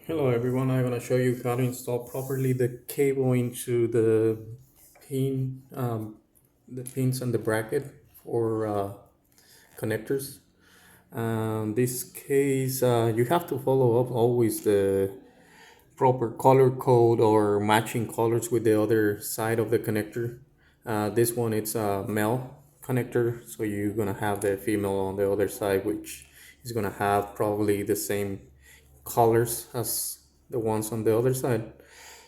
Hello everyone, I'm gonna show you how to install properly the cable into the pins and the bracket for connectors. This case, you have to follow up always the proper color code or matching colors with the other side of the connector. This one it's a male connector, so you're gonna have the female on the other side, which is gonna have probably the same colors as the ones on the other side.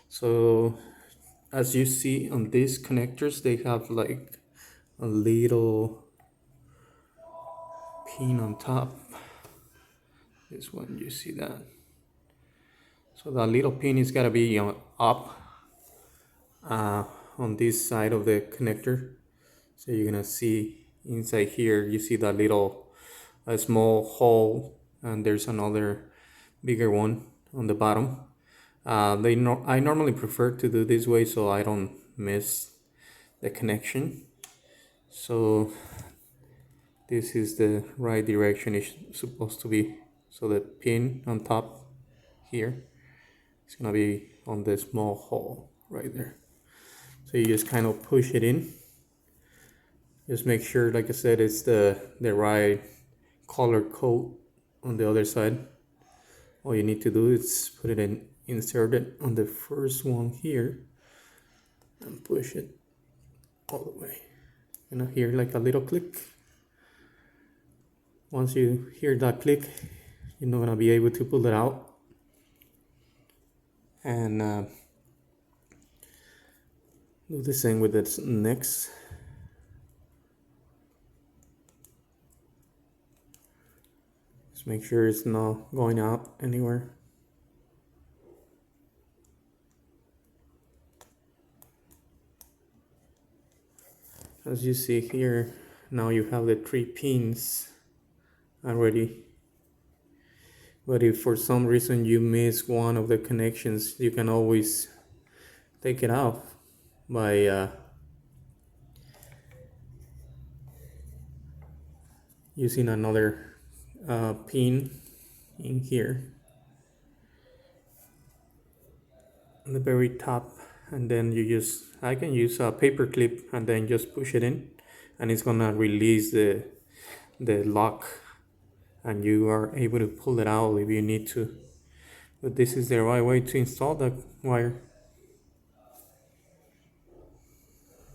So as you see on these connectors, they have like a little pin on top. This one, you see that? So the little pin is gotta be up uh, on this side of the connector. So you're gonna see inside here, you see that little a small hole, and there's another bigger one on the bottom. I normally prefer to do this way so I don't miss the connection. So this is the right direction it's supposed to be. So the pin on top here is gonna be on the small hole right there. So you just kind of push it in. Just make sure, like I said, it's the right color code on the other side. All you need to do is put it in, insert it on the first one here, and push it all the way. Hear like a little click. Once you hear that click, you're not gonna be able to pull it out. And do the same with the next. Just make sure it's not going out anywhere. As you see here, now you have the 3 pins already. But if for some reason you miss one of the connections, you can always take it off by using another pin in here on the very top, and then I can use a paper clip and then just push it in, and it's gonna release the lock, and you are able to pull it out if you need to. But this is the right way to install the wire.